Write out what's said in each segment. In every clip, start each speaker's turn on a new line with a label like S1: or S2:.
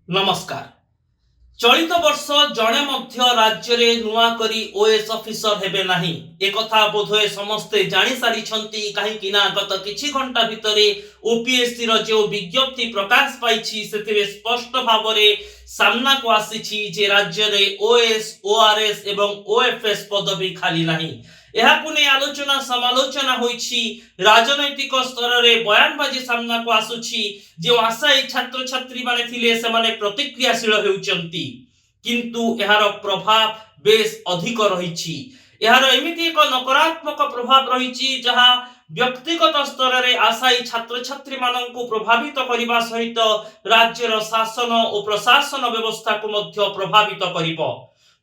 S1: नमस्कार। चलित वर्ष जड़े मध्य राज्य रे नुआ करी ओएस ऑफिसर हेबे नाही एक कथा बोधोए समस्ते जानि सारी छंती काहेकि ना गत किछि घंटा भितरे ओपीएससी रो जो विज्ञप्ति प्रकाश पाइछि सेतिरे स्पष्ट भावरे सामना को आसीछि जे राज्य रे ओएस ओआरएस एवं ओएफएस पदवी खाली नाही। एहाकु नै आलोचना समालोचना होइछि राजनैतिक स्तर रे बयानबाजी सामना को आसुछि जे आशायी छात्र छात्री माने थिले से माने प्रतिक्रियाशील हेउचंती किंतु एहार प्रभाव बेस अधिक रहिछि। एहार एमिति एक नकारात्मक प्रभाव रहिछि जहा व्यक्तिगत स्तर रे आशायी छात्र छात्री माननकु प्रभावित करिबा सहित राज्यर शासन और प्रशासन व्यवस्था को मध्य प्रभावित करिबो।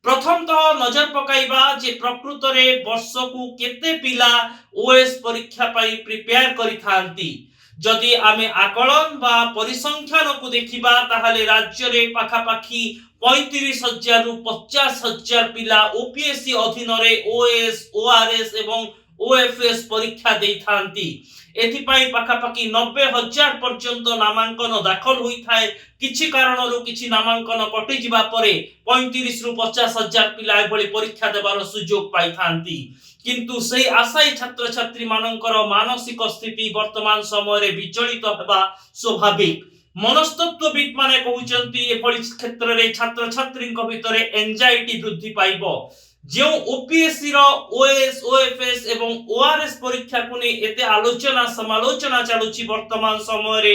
S1: प्रथम तो नजर पकाइबा जे प्रकृत रे वर्ष को केते पिला ओएस परीक्षा पाई प्रिपेयर करि थांती। जदि आमे आकलन बा परिसंख्यान को देखिबा ताहाले राज्य रे पाखापाखी 35,000 रु 50,000 पिला ओपीएससी अधीन रे ओएस ओआरएस एवं ओएफएस परीक्षा देई थांती। एथिपाई पाखापाखी 90,000 पर्यंत नामांकन दाखल होई थाए। किछि कारणरु किछि नामांकन कटि जिबा परे 35 रु 50,000 पिला एभली परीक्षा देबार सुयोग पाई थांती। किंतु सही आशायी छात्र छात्री मानकर मानसिक स्थिति वर्तमान समय रे विचलित हेबा स्वाभाविक। मनस्तत्वविद माने कहउचंती एभली क्षेत्र रे छात्र छात्री भितरे एंजाइटी वृद्धि पाइबो। जो ओपीएससी रो ओएस ओएफएस एवं ओआरएस परीक्षा को ने एते आलोचना समालोचना चालुची वर्तमान समय रे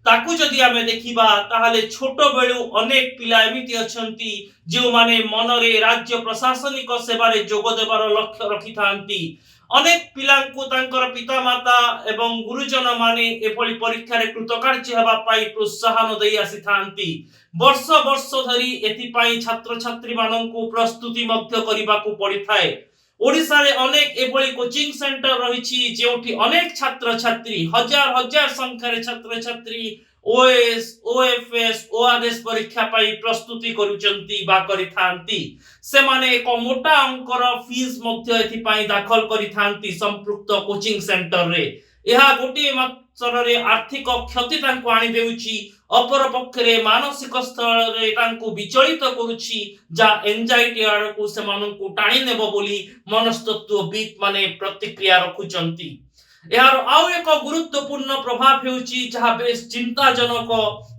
S1: ताकू जदि आमे देखिबा ताहाले छोट बेलु अनेक पिला एमिति अछंती जो माने मनरे राज्य प्रशासनिक सेवा रे जोग देबार लक्ष्य रखि थांती। अनेक पिलांकु तांकर पितामाता एवं गुरुजन माने एभली परीक्षा रे कृतकार्य हेबा पाई प्रोत्साहन देई आसी थांती। वर्ष वर्ष धरी एथि पाई छात्र छात्री माननकु प्रस्तुति मध्य करिबाकू पड़ी थाए। ओडिसा रे अनेक एभली कोचिंग सेंटर रहिछि जेउठी अनेक छात्र छात्री हजार हजार संख्या रे छात्र छात्री ओएस ओएफएस ओआरएस परीक्षा पाई प्रस्तुति करूचंती बा करि थांती। से माने एक मोटा अंकर फीस मध्य एथि पाई दाखल करि थांती संपृक्त कोचिंग सेंटर रे। एहा गोटे मात्र रे आर्थिक क्षति तांको आनि देउछि, अपर पक्षरे मानसिक स्तर रे तांको विचलित करूछि जा एंजाइटी आडकु से माननकु टाणी नेबो बोली मनस्तत्वविद माने प्रतिक्रिया रखुचंती। यार आउ एक गुरुत्वपूर्ण प्रभाव हेउछि जहा बेस चिंताजनक।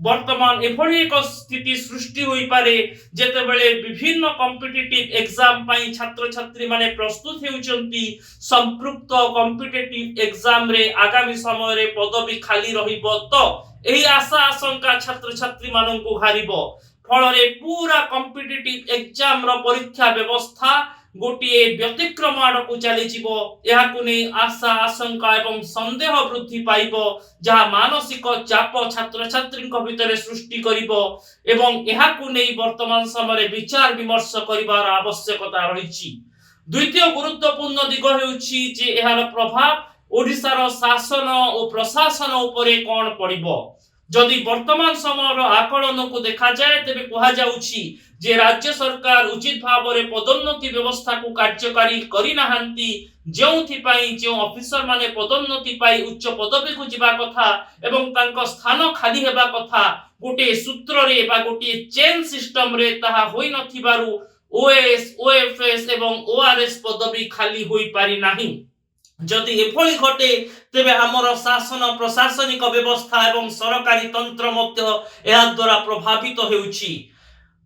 S1: वर्तमान एभली एक स्थिति सृष्टि होई पारे जेतेबेले विभिन्न कॉम्पिटिटिव एग्जाम पाई छात्र छात्री माने प्रस्तुत हेउचंती। संपृक्त कॉम्पिटिटिव एग्जाम रे आगामी समय रे पदवी खाली रहिबो तो एही आशा आशंका छात्र छात्री माननकु हारिबो। फल रे पूरा कॉम्पिटिटिव एग्जाम रो परीक्षा व्यवस्था गोटिए व्यतिक्रम आड़कू चली जीवो। एहाकु नै आशा आशंका एवं संदेह वृद्धि पाइबो जहा मानसिक चाप छात्र छात्री भितर सृष्टि करिबो एवं एहाकु नै वर्तमान समय विचार विमर्श करिवार आवश्यकता रहिछि। द्वितीय गुरुत्वपूर्ण दिग हेउछि जे एहार प्रभाव ओडिसार शासन और प्रशासन उपरे कोन पड़िबो। जदि वर्तमान समय आकलन को देखा जाए तेबे कहा जाउछि जे राज्य सरकार उचित भाव रे पदोन्नति व्यवस्था को कार्यकारी करि नाहंती। जेउथि पाई जे ऑफिसर माने पदोन्नति पाई उच्च पदवी को जिबा कथा एवं तांको स्थान खाली हेबा कथा गोटे सूत्र रे बा गोटे चेन सिस्टम रे ताहा होई नथिबारु ओएस ओएफएस एवं ओआरएस पदवी खाली होई पारि नाही। जदि एभली घटे तेबे हमर शासन प्रशासनिक व्यवस्था एवं सरकारी तंत्र मध्य एहा द्वारा प्रभावित हेउछि।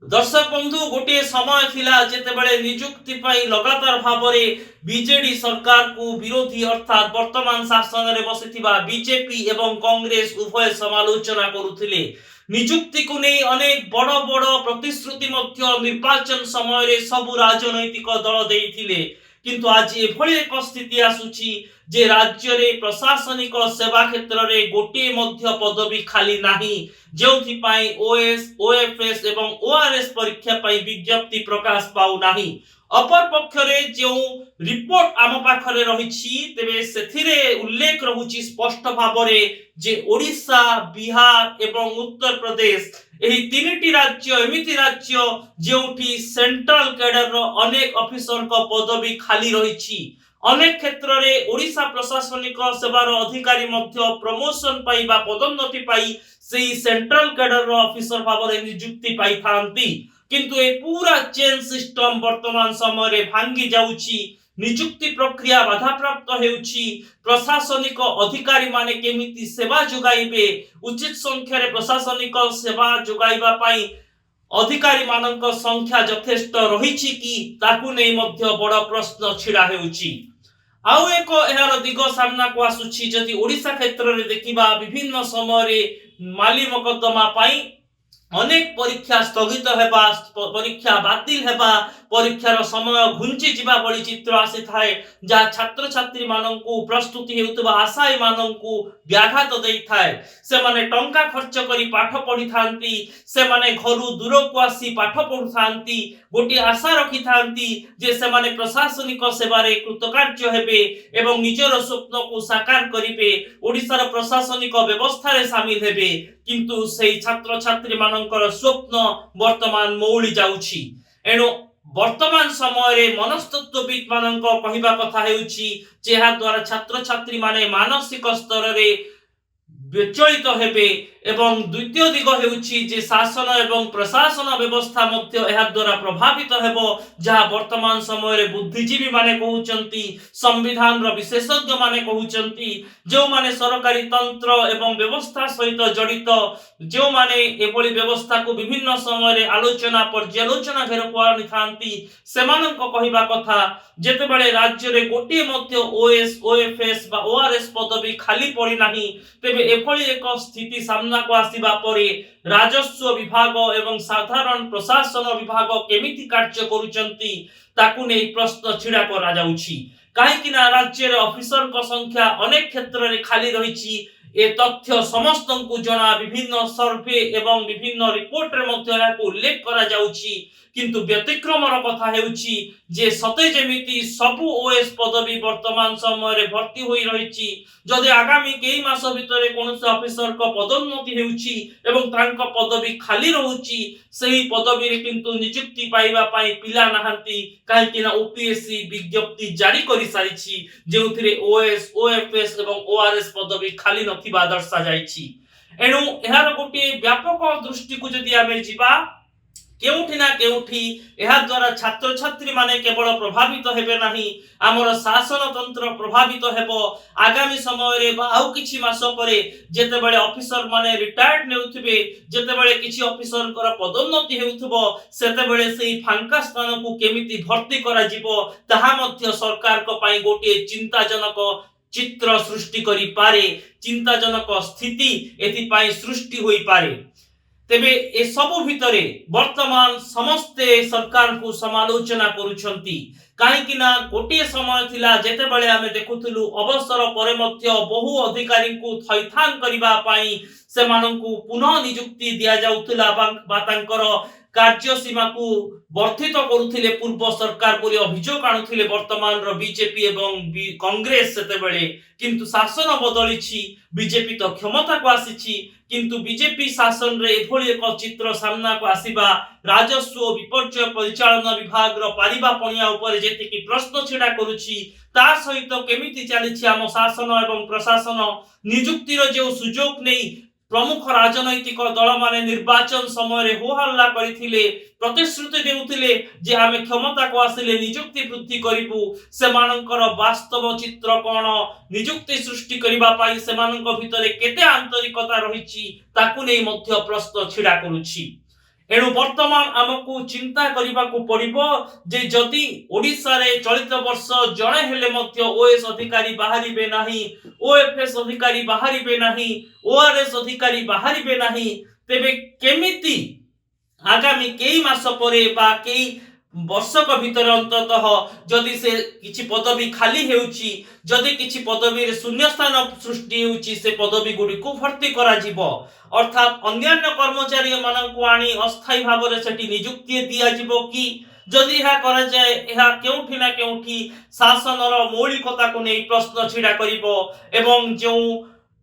S1: दर्शक बंधु गोटे समय थिला जेतेबेले नियुक्ति पाई लगातार भावरे बीजेडी सरकार को विरोधी अर्थात वर्तमान शासन रे बसिथिबा बीजेपी एवं कांग्रेस उभय समालोचना करुथिले। नियुक्ति को नै अनेक बड़ बड़ प्रतिश्रुति मध्य निर्वाचन समय रे सब राजनैतिक दल देइथिले। किंतु आज एभली एक स्थिति आसुछि जे राज्य रे प्रशासनिक सेवा क्षेत्र रे गोटे मध्य पदवी खाली नाही जेउथि पाई ओएस ओएफएस एवं ओआरएस परीक्षा पाई विज्ञप्ति प्रकाश पाउ नाही। अपर पक्षरे जो रिपोर्ट आम पाखरे रहिछि तेबे सेथिरे उल्लेख रहुछि स्पष्ट भावरे जे ओडिसा बिहार एवं उत्तर प्रदेश एही तीनटी राज्य एमिति राज्य जेउठी सेंट्रल कैडर रो अनेक ऑफिसर को पदवी खाली रहिछि। अनेक क्षेत्र में ओडिशा प्रशासनिक सेवार अधिकारी मध्य प्रमोशन पाई बा पदोन्नति पाई सेई सेंट्रल कैडर ऑफिसर भाव में नियुक्ति पाई थांती, किंतु ए पूरा चेन सिस्टम वर्तमान समय रे भांगी जाउची। नियुक्ति प्रक्रिया बाधा प्राप्त हेउची। प्रशासनिक अधिकारी माने केमिति सेवा जोगाइबे, उचित संख्या रे प्रशासनिक सेवा जोगाइबा पाई अधिकारी मानक संख्या यथेष्ट रहिछि कि ताकू नै मध्य बड़ प्रश्न छिड़ा हेउची। आउ एक एहार दिग सामना को आसुछि। जदि ओडिशा क्षेत्र रे देखिबा विभिन्न समय रे माली मकद्दमा पाई अनेक परीक्षा स्थगित हेबा, परीक्षा बातिल हेबा, परीक्षार समय घुंची जिबा बड़ी चित्र आसी थाए, जा छात्र छात्री माननकु प्रस्तुति हेउतबा आशाई माननकु व्याघात देई थाए। से माने टंका खर्च करी पाठ पढ़ी थांती, से माने घरु दूर को आसी पाठ पढ़ु थांती, गोटी आशा रखी थांती जे से माने प्रशासनिक सेवा रे कृतकार्य हेबे एवं निजर स्वप्न को साकार करिवे, ओडिसार प्रशासनिक व्यवस्था रे शामिल हेबे। किंतु सेई छात्र छात्री मानकर स्वप्न वर्तमान मौली जाउछि। एणु वर्तमान समय रे मनस्तत्वविद मानक कहिबा कथा हेउछि जेहा द्वारा छात्र छात्री माने मानसिक स्तर रे विचलित हेबे। एवं द्वितीय दिग हेउछि जे शासन एवं प्रशासन व्यवस्था मध्य एहा द्वारा प्रभावित हेबो, जहा वर्तमान समय रे बुद्धिजीवी माने कहउचंती, संविधान रो विशेषज्ञ माने कहउचंती, जो माने सरकारी तंत्र एवं व्यवस्था सहित जड़ित, जो माने एभली व्यवस्था को विभिन्न समय रे आलोचना पर्यालोचना घेर पानी थांती, सेमानक कहिबा कथा जेतेबेले राज्य रे गोटे मध्य ओएस ओएफएस बा ओआरएस पदवी खाली पड़ी नाही, तेबे एभली एक स्थिति सामना को आसीबा परे राजस्व विभाग एवं साधारण प्रशासन विभाग केमिति कार्य करूचंती ताकू नै प्रश्न छिड़ा करा जाउछि। काहे कि ना राज्य रे ऑफिसर को संख्या अनेक क्षेत्र रे खाली रहिछि। ए तथ्य समस्तंकु जणा, विभिन्न सर्वे एवं विभिन्न रिपोर्ट रे मध्य याको उल्लेख करा जाउछि। किंतु व्यतिक्रमर कथा हेउछि जे सते जेमिति सबु ओएस पदवी वर्तमान समय रे भर्ती होई रहिछि। जदि आगामी केई मास भितरे कोनोसी ऑफिसर को पदोन्नति हेउछि एवं तांको पदवी खाली रहुछि, सेही पदवी रे किंतु नियुक्ति पाइबा पाई पिला नाहंती। काहे कि ना ओपीएससी विज्ञप्ति जारी करि सारिछि जेउथिरे ओएस ओएफएस एवं ओआरएस पदवी खाली नथिबा दर्शा जाइछि। एणु एहार गोटे व्यापक दृष्टि को जदि आमे जिबा, केउठी ना केउठी एहा द्वारा छात्र छात्री माने केवल प्रभावित हेबे नाही, हमर शासन तंत्र प्रभावित हेबो। आगामी समय रे बा आउ किछि मास परे जेतेबेले ऑफिसर माने रिटायर्ड नेउथिबे, जेतेबेले किछि ऑफिसर कर पदोन्नति हेउथबो, सेतेबेले सेही फांका स्थान को केमिति भर्ती करा जिवो ताहा मध्य सरकार को पई गोटे चिंताजनक चित्र सृष्टि करि पारे, चिंताजनक स्थिति एथि पई सृष्टि होई पारे। तेबे ए सबु भितरे वर्तमान समस्ते सरकार को समालोचना करूछंती। काहे कि ना गोटे समय थिला जेतेबेले आमे देखुथुलु अवसर परे मध्य बहु अधिकारी को थैथान करिबा पाई सेमानंकु पुनः नियुक्ति दिया जाउथुला बा तांकर कार्य सीमा को वर्धित करुथिले पूर्व सरकार बोली अभियोग आणुथिले वर्तमान रो बीजेपी एवं कांग्रेस सेतेबेले। किंतु शासन बदलिछि, बीजेपी तो क्षमता को आसीछि, किंतु बीजेपी शासन रे एभली एक चित्र सामना को आसीबा राजस्व विपर्यय परिचालन विभाग रो पारिबा पणिया ऊपर जेतिकी प्रश्न छिड़ा करूछि, ता सहित केमिति चलिछि आम शासन एवं प्रशासन नियुक्ति रो जे सुयोग नै प्रमुख राजनैतिक दल माने निर्वाचन समय रे हो हल्ला करिथिले, प्रतिश्रुति देउथिले जे आमे क्षमता को आसिले नियुक्ति वृद्धि करिबु। सेमानकर वास्तव चित्र कोन, नियुक्ति सृष्टि करिबा पाई सेमानक भितरे केते आंतरिकता रहिछि ताकू नै मध्य प्रश्न छिड़ा करूछि। एणु वर्तमान आमको चिंता करिबा को पड़िबो जे जदि ओडिसा रे चलित वर्ष जणे हेले मध्य ओएस अधिकारी बाहरिबे नाही, ओएफएस अधिकारी बाहरिबे नाही, ओआरएस अधिकारी बाहरिबे नाही, तेबे केमिति आगामी केई मास परे बा केई वर्षक भितर अंततः जदि से किछि पदवी खाली हेउची, जदि किछि पदवी रे शून्य स्थान सृष्टि हेउची, से पदवी गुडी को भर्ती करा जिवो। अर्थात अन्यान्य कर्मचारी माननकु आनी अस्थायी भाव रे सेठी नियुक्ति दिया जिवो कि जदि यह करा जाए, यह केउठी ना केउठी शासनर मौलिकता को नै प्रश्न छिड़ा करिवो एवं जो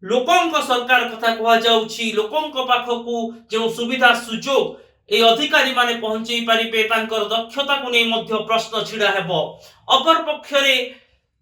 S1: लोकंक सरकार कथा कहवा जाउछि, लोकंक पाखकु जो सुविधा सुजोग ए अधिकारी माने पहुंचई पारिबे, तांकर दक्षता को नै मध्य प्रश्न छिड़ा हेबो। अपर पक्षरे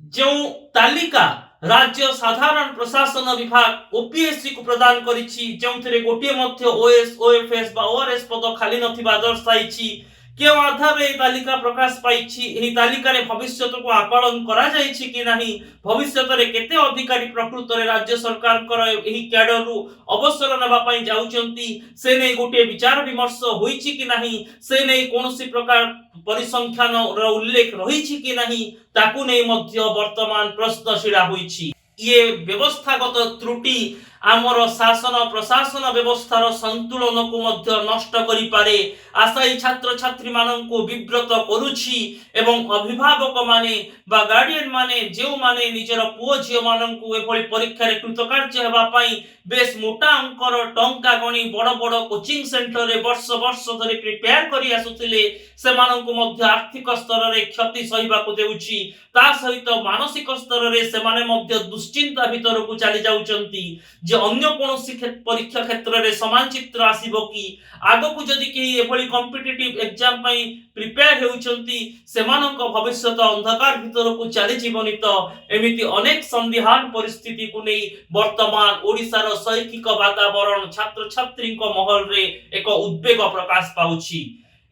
S1: जो तालिका राज्य साधारण प्रशासन विभाग ओपीएससी को प्रदान करिछि जोंथरे गोटिए मध्य ओएस ओएफएस बा ओआरएस पद खाली नथिबा दर्शाइछि केउ आधार रे तालिका प्रकाश पाइछि एही तालिका रे भविष्यत को आकलन करा जाइछि कि नाही भविष्यत रे केते अधिकारी प्रकृत रे राज्य सरकार कर एही कैडर रु अवसर नेबा पई जाउचंती से नै गोटे विचार विमर्श होइछि कि नाही से नै कोनोसी प्रकार परिसंख्यान र उल्लेख रहिछि कि नाही ताकू नै मध्य वर्तमान प्रश्न छिड़ा होइछि ये व्यवस्थागत त्रुटि आमर शासन प्रशासन व्यवस्थार संतुलन को मध्य नष्ट करि पारे आशायी छात्र छात्री माननकु विब्रत करूछि एवं अभिभावक माने बा गार्डियन माने जेउ माने निजर पुओ झियो माननकु एभली परीक्षा रे कृतकार्य हेबा पई बेस मोटा अंकर टंका गणी बड़ बड़ कोचिंग सेंटर रे वर्ष वर्ष धरि प्रिपेयर करि आसुथिले से माननकु मध्य आर्थिक स्तर रे क्षति सहिबाकु देउछि ता सहित मानसिक स्तर रे से माने मध्य दुश्चिंता भीतर को चली जाउचंती जे अन्य कोनोसी परीक्षा क्षेत्र रे समान चित्र आसीबो कि आगो को जदि कि एभली कॉम्पिटिटिव एग्जाम पई प्रिपेयर हेउचंती सेमानक भविष्यत अंधकार भीतर को चली जीवनी तो एमिति अनेक संदिहान परिस्थिति को नै वर्तमान ओडिसा रो शैक्षिक वातावरण छात्र छात्री को महल रे एक उद्वेग प्रकाश पाउछि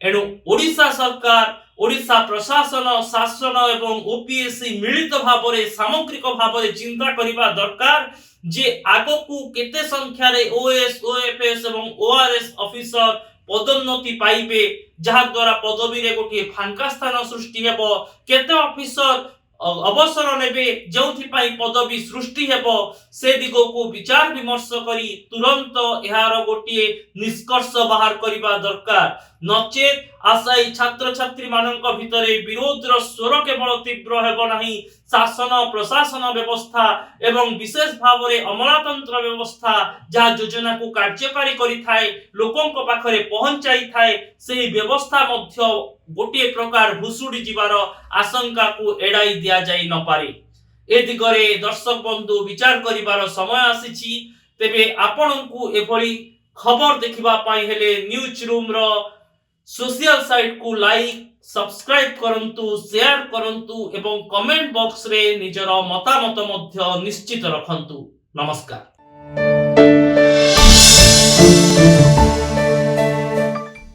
S1: एनु ओडिसा सरकार ओडिसा प्रशासन शासन एवं ओपीएससी मिलित भावरे सामग्रिक भावरे चिंता करिबा दरकार जे आगो को केते संख्या रे ओएस ओएफएस एवं ओआरएस ऑफिसर पदोन्नति पाइबे जहा द्वारा पदवी रे गोटे फांका स्थान सृष्टि हेबो केते ऑफिसर अवसर नेबे जोथि पाई पदवी सृष्टि हेबो से दिगो को विचार विमर्श करी तुरंत एहार गोटे निष्कर्ष बाहर करिबा दरकार नचेत आशायी छात्र छात्री माननक भितरे विरोधर स्वर केवल तीव्र हेबो नाही शासन प्रशासन व्यवस्था एवं विशेष भावरे अमलातंत्र व्यवस्था जा योजना को कार्यकारी करि थाए लोकंक पाखरे पहुंचाई थाए सेही व्यवस्था मध्य गोटे प्रकार भुसुडी जिबार आशंका को एडाई दिया जाई न पारे ए दिगरे दर्शक बंधु विचार करिबार समय आसीछि तेबे आपनकु एभली खबर देखिबा पाई हेले न्यूज रूम रो सोशल साइट को लाइक सब्सक्राइब करंतु शेयर करंतु एवं कमेंट बॉक्स रे निजर मतामत मध्य निश्चित रखंतु नमस्कार।